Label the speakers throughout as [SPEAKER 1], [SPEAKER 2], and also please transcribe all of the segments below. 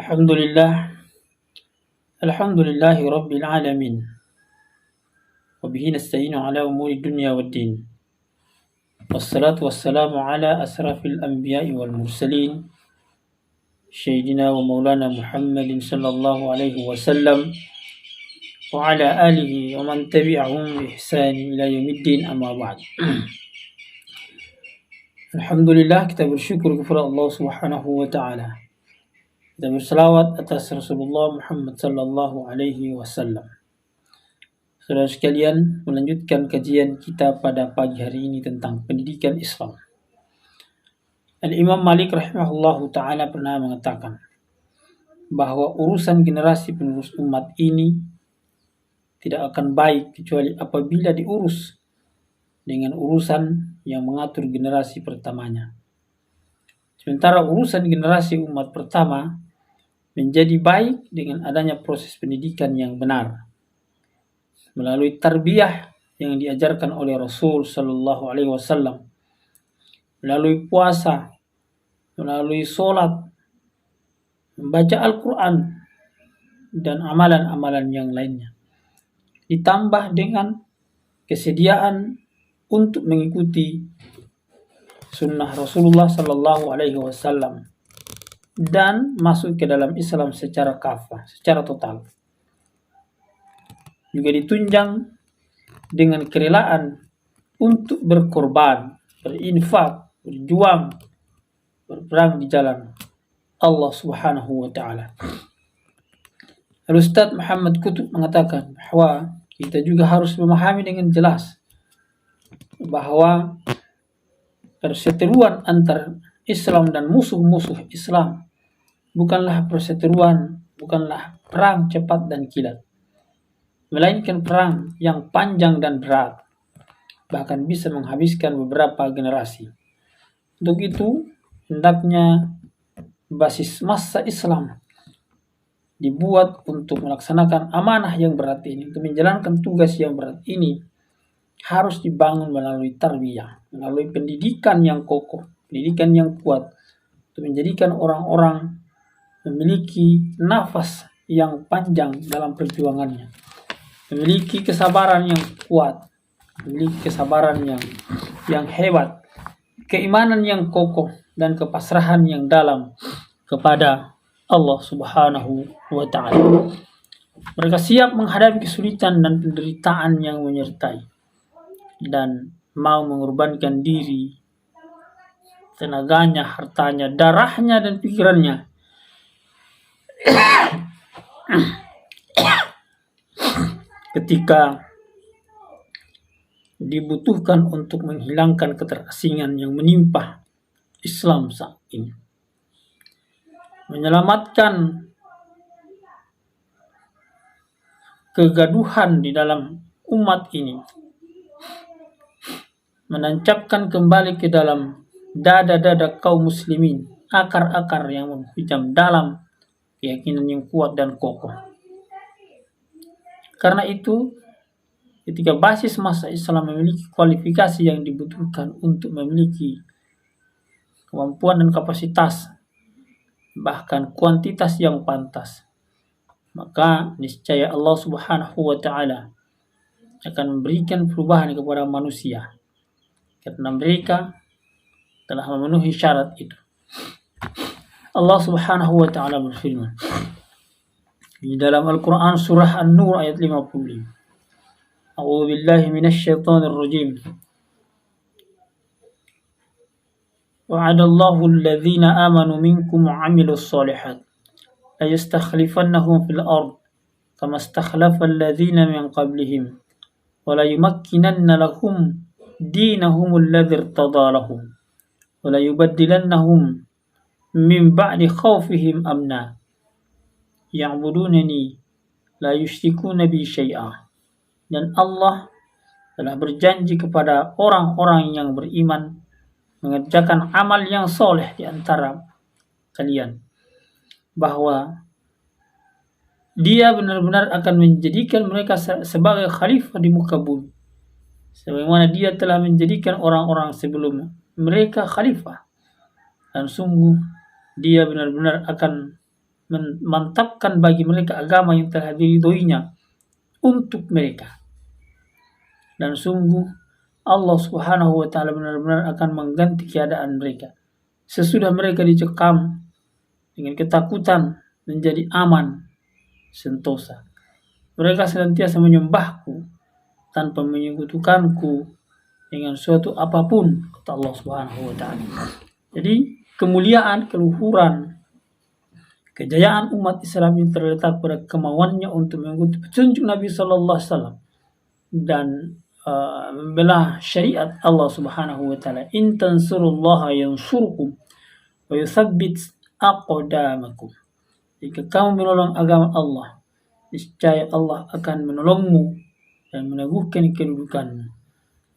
[SPEAKER 1] Alhamdulillah, alhamdulillahi rabbil alamin. Wa bihi nasta'inu ala umuri dunya waddin. Wassalatu wassalamu ala asrafil anbiya'i wal mursalin. Sayyidina wa maulana Muhammadin sallallahu alaihi wasallam wa ala alihi wa man tabi'ahum bi ihsan ila yaumiddin, amma ba'd. Alhamdulillah, kita bersyukur kepada Allah Subhanahu wa taala. Kita berselawat atas Rasulullah Muhammad sallallahu alaihi wasallam. Saudara sekalian, melanjutkan kajian kita pada pagi hari ini tentang pendidikan Islam. Al-Imam Malik rahimahullahu ta'ala pernah mengatakan bahwa urusan generasi penerus umat ini tidak akan baik kecuali apabila diurus dengan urusan yang mengatur generasi pertamanya. Sementara urusan generasi umat pertama menjadi baik dengan adanya proses pendidikan yang benar melalui tarbiyah yang diajarkan oleh Rasul sallallahu alaihi wasallam, melalui puasa, melalui sholat, membaca Al-Quran, dan amalan-amalan yang lainnya. Ditambah dengan kesediaan untuk mengikuti sunnah Rasulullah sallallahu alaihi wasallam dan masuk ke dalam Islam secara kafah, secara total. Juga ditunjang dengan kerelaan untuk berkorban, berinfak, berjuang, berperang di jalan Allah Subhanahu wa taala. Al-Ustaz Muhammad Qutb mengatakan bahwa kita juga harus memahami dengan jelas bahwa perseteruan antar Islam dan musuh-musuh Islam bukanlah perseteruan, bukanlah perang cepat dan kilat, melainkan perang yang panjang dan berat, bahkan bisa menghabiskan beberapa generasi. Untuk itu, hendaknya basis massa Islam dibuat untuk melaksanakan amanah yang berat ini, untuk menjalankan tugas yang berat ini, harus dibangun melalui tarbiyah, melalui pendidikan yang kokoh, pendidikan yang kuat, untuk menjadikan orang-orang memiliki nafas yang panjang dalam perjuangannya, memiliki kesabaran yang kuat, memiliki kesabaran yang hebat, keimanan yang kokoh, dan kepasrahan yang dalam kepada Allah Subhanahu wa ta'ala. Mereka siap menghadapi kesulitan dan penderitaan yang menyertai dan mau mengorbankan diri, tenaganya, hartanya, darahnya, dan pikirannya ketika dibutuhkan untuk menghilangkan keterasingan yang menimpa Islam saat ini, menyelamatkan kegaduhan di dalam umat ini, menancapkan kembali ke dalam dada-dada kaum muslimin akar-akar yang menghujam dalam keyakinan yang kuat dan kokoh. Karena itu, ketika basis massa Islam memiliki kualifikasi yang dibutuhkan untuk memiliki kemampuan dan kapasitas, bahkan kuantitas yang pantas, maka niscaya Allah Subhanahu wa ta'ala akan memberikan perubahan kepada manusia, karena mereka telah memenuhi syarat itu. Allah Subhanahu wa ta'ala berfirman di dalam Al-Quran surah An-Nur ayat 55. A'udzu billahi minasy syaithanir rajim. Wa'adallahu alladhina amanu minkum wa 'amilus shalihat la yastakhlifannahum fil ard kama istakhlafa alladhina min qablihim wa la yumakkinanna lahum dinahum alladhi irtada lahum wa la yubaddilannahum min ba'di khawfihim amna ya'budunani la yusyrikuna bi syai'a. Dan Allah telah berjanji kepada orang-orang yang beriman mengerjakan amal yang soleh di antara kalian, bahwa Dia benar-benar akan menjadikan mereka sebagai khalifah di muka bumi, sebagaimana Dia telah menjadikan orang-orang sebelum mereka khalifah. Dan sungguh Dia benar-benar akan memantapkan bagi mereka agama yang telah diridhoinya untuk mereka. Dan sungguh Allah Subhanahu wa taala benar-benar akan mengganti keadaan mereka. Sesudah mereka dicekam dengan ketakutan menjadi aman sentosa. Mereka senantiasa menyembahku tanpa menyekutukanku dengan suatu apapun, kata Allah Subhanahu wa taala. Jadi kemuliaan, keluhuran, kejayaan umat Islam ini terletak pada kemauannya untuk mengikuti petunjuk Nabi sallallahu alaihi wasallam dan membelah syariat Allah Subhanahu wa taala. In tansurullaha yansurkum wa yutsabbit aqdamakum. Jika kamu menolong agama Allah, niscaya Allah akan menolongmu dan meneguhkan kedudukanmu.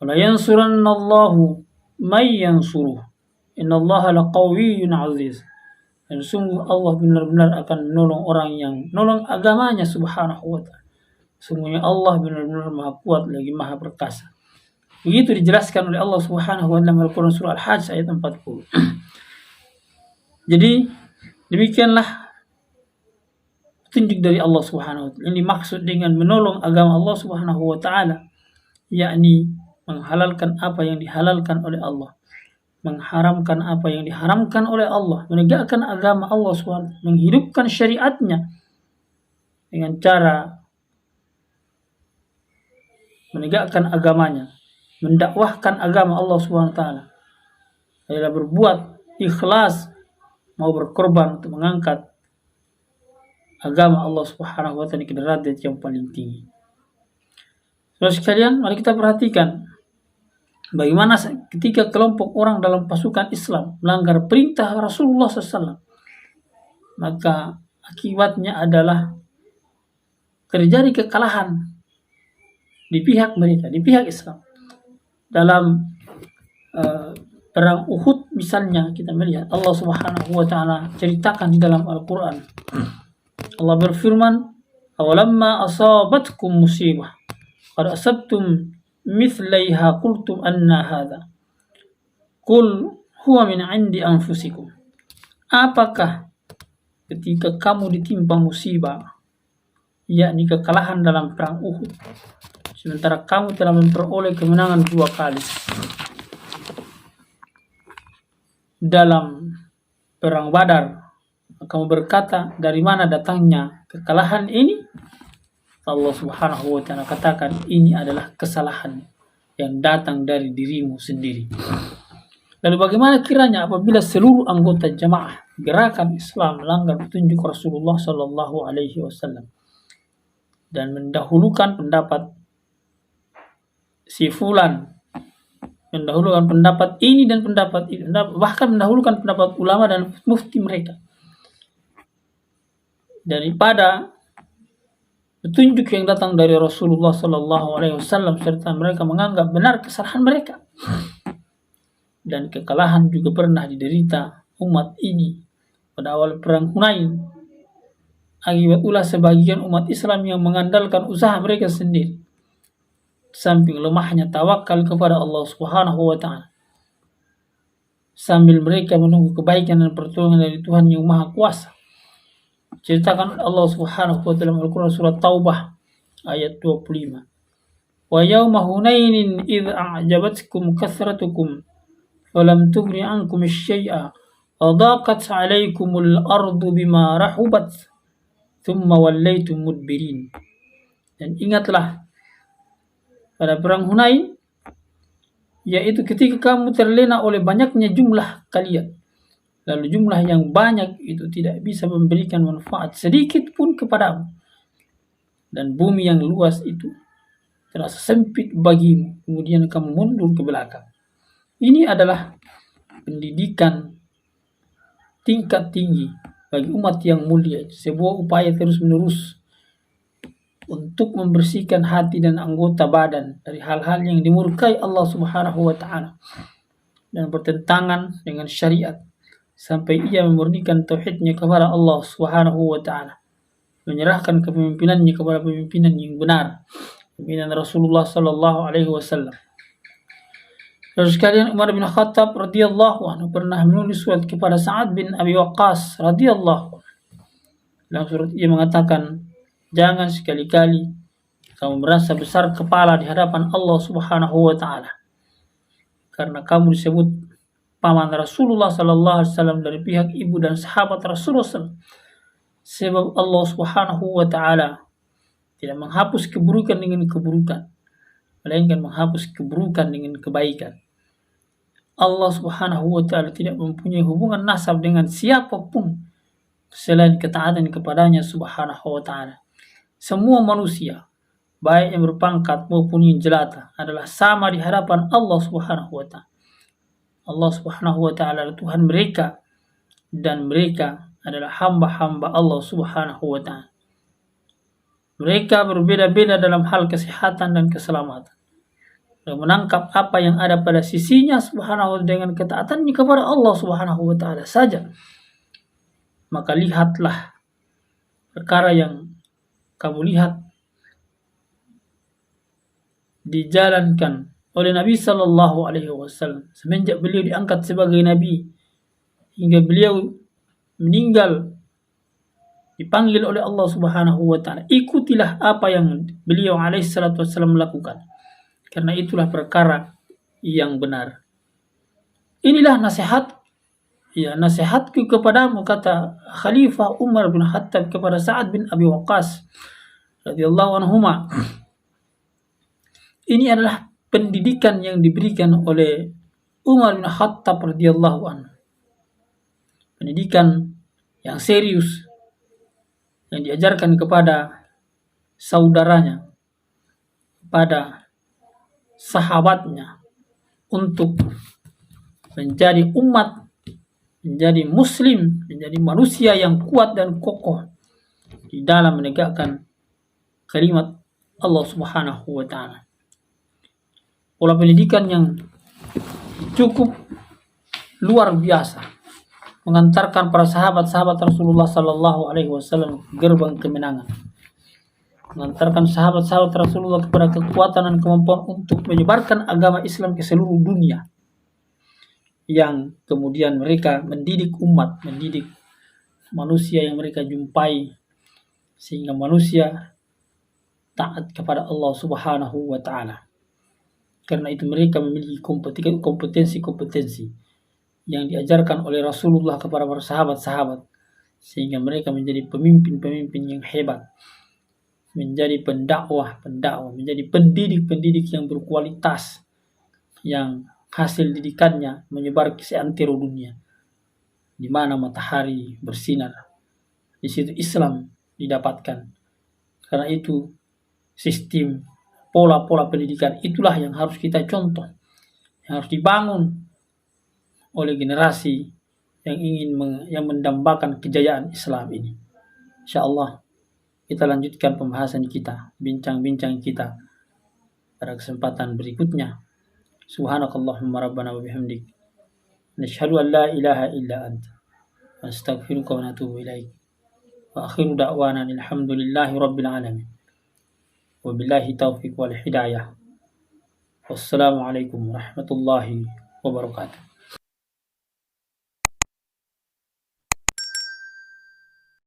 [SPEAKER 1] Wala yansurannallahu may yansuruh. Innallaha laqawiyyun aziz. Dan sungguh Allah benar-benar akan menolong orang yang menolong agamanya Subhanahu wa taala. Sungguhnya Allah benar-benar maha kuat lagi maha perkasa. Begitu dijelaskan oleh Allah Subhanahu wa taala dalam Al-Quran surah Al-Hajj ayat 40. Jadi demikianlah petunjuk dari Allah Subhanahu wa taala. Ini maksud dengan menolong agama Allah Subhanahu wa taala, yakni menghalalkan apa yang dihalalkan oleh Allah, mengharamkan apa yang diharamkan oleh Allah, menegakkan agama Allah SWT, menghidupkan syariatnya dengan cara menegakkan agamanya, mendakwahkan agama Allah SWT, adalah berbuat ikhlas, mau berkorban untuk mengangkat agama Allah Subhanahu wa taala ke derajat yang paling tinggi. Saudara sekalian, mari kita perhatikan bagaimana ketika kelompok orang dalam pasukan Islam melanggar perintah Rasulullah SAW, maka akibatnya adalah terjadi kekalahan di pihak mereka, di pihak Islam. Dalam perang Uhud misalnya, kita melihat Allah Subhanahu wa taala ceritakan di dalam Al-Qur'an. Allah berfirman, "Awalamma asabatkum musibah qad asabtum mithlaiha qultum anna hadha qul huwa min 'indi anfusikum." Apakah ketika kamu ditimpa musibah, yakni kekalahan dalam perang Uhud, sementara kamu telah memperoleh kemenangan 2 kali dalam perang Badar, kamu berkata, dari mana datangnya kekalahan ini? Allah Subhanahu wa taala katakan, ini adalah kesalahan yang datang dari dirimu sendiri. Lalu bagaimana kiranya apabila seluruh anggota jamaah gerakan Islam melanggar petunjuk Rasulullah sallallahu alaihi wasallam dan mendahulukan pendapat si fulan, mendahulukan pendapat ini dan pendapat itu, bahkan mendahulukan pendapat ulama dan mufti mereka daripada petunjuk yang datang dari Rasulullah sallallahu alaihi wasallam, serta mereka menganggap benar kesalahan mereka. Dan kekalahan juga pernah diderita umat ini pada awal perang Hunain akibat ulah sebagian umat Islam yang mengandalkan usaha mereka sendiri, samping lemahnya tawakal kepada Allah Subhanahu wa taala, sambil mereka menunggu kebaikan dan pertolongan dari Tuhan yang Maha Kuasa. Ceritakan Allah Subhanahu wa taala dalam Al-Qur'an surah Taubah ayat 25. Wa yauma Hunainin idz a'jabatkum kathratukum falam tughni ankum syai'a wa daqat 'alaikumul ardu bima rahubat thumma wallaytum mudbirin. Dan ingatlah pada perang Hunain, yaitu ketika kamu terlena oleh banyaknya jumlah kalian, lalu jumlah yang banyak itu tidak bisa memberikan manfaat sedikit pun kepadamu, dan bumi yang luas itu terasa sempit bagimu, kemudian kamu mundur ke belakang. Ini adalah pendidikan tingkat tinggi bagi umat yang mulia, sebuah upaya terus-menerus untuk membersihkan hati dan anggota badan dari hal-hal yang dimurkai Allah Subhanahu wa taala dan bertentangan dengan syariat, sampai ia memurnikan tauhidnya kepada Allah Subhanahu wa taala, menyerahkan kepemimpinannya kepada pemimpinan yang benar, pimpinan Rasulullah sallallahu alaihi wasallam. Terus sekalian, Umar bin Khattab radhiyallahu anhu pernah menulis surat kepada Sa'ad bin Abi Waqqas radhiyallahu anhu. Dalam surat ia mengatakan, jangan sekali-kali kamu merasa besar kepala di hadapan Allah Subhanahu wa taala. Karena kamu disebut paman Rasulullah sallallahu alaihi wasallam dari pihak ibu dan sahabat Rasulullah SAW. Sebab Allah Subhanahu wa taala tidak menghapus keburukan dengan keburukan, melainkan menghapus keburukan dengan kebaikan. Allah Subhanahu wa taala tidak mempunyai hubungan nasab dengan siapapun selain ketaatan kepadanya Subhanahu wa taala. Semua manusia, baik yang berpangkat maupun yang jelata, adalah sama di hadapan Allah Subhanahu wa taala. Allah Subhanahu wa taala adalah Tuhan mereka dan mereka adalah hamba-hamba Allah Subhanahu wa taala. Mereka berbeda-beda dalam hal kesehatan dan keselamatan. Dan menangkap apa yang ada pada sisinya Subhanahu wa taala dengan ketaatannya kepada Allah Subhanahu wa taala saja. Maka lihatlah perkara yang kamu lihat dijalankan oleh Nabi sallallahu alaihi wasallam semenjak beliau diangkat sebagai nabi hingga beliau meninggal dipanggil oleh Allah Subhanahu wa taala. Ikutilah apa yang beliau alaihi salatu wasallam lakukan. Karena itulah perkara yang benar. Inilah nasihatku kepadamu, kata Khalifah Umar bin Khattab kepada Sa'ad bin Abi Waqqas radhiyallahu anhuma. Ini adalah pendidikan yang diberikan oleh Umar bin Khattab radhiyallahu anhu. Pendidikan yang serius yang diajarkan kepada saudaranya, kepada sahabatnya, untuk menjadi umat, menjadi muslim, menjadi manusia yang kuat dan kokoh di dalam menegakkan kalimat Allah Subhanahu wa taala. Pola pendidikan yang cukup luar biasa mengantarkan para sahabat-sahabat Rasulullah sallallahu alaihi wasallam gerbang kemenangan. Mengantarkan sahabat-sahabat Rasulullah kepada kekuatan dan kemampuan untuk menyebarkan agama Islam ke seluruh dunia. Yang kemudian mereka mendidik umat, mendidik manusia yang mereka jumpai, sehingga manusia taat kepada Allah Subhanahu wa taala. Karena itu mereka memiliki kompetensi-kompetensi yang diajarkan oleh Rasulullah kepada para sahabat-sahabat, sehingga mereka menjadi pemimpin-pemimpin yang hebat, menjadi pendakwah, menjadi pendidik yang berkualitas, yang hasil didikannya menyebar ke seantero dunia. Di mana matahari bersinar, di situ Islam didapatkan. Karena itu sistem pola-pola pendidikan itulah yang harus kita contoh, yang harus dibangun oleh generasi yang ingin yang mendambakan kejayaan Islam ini. Insyaallah kita lanjutkan pembahasan kita, bincang-bincang kita pada kesempatan berikutnya. Subhanakallahumma rabbana wa bihamdik, nashhadu an la ilaha illa anta, nastaghfiruka wa natubu ilaik. Wa akhiru da'wana alhamdulillahi rabbil alamin. Wabillahi taufiq wal hidayah. Wassalamualaikum warahmatullahi wabarakatuh.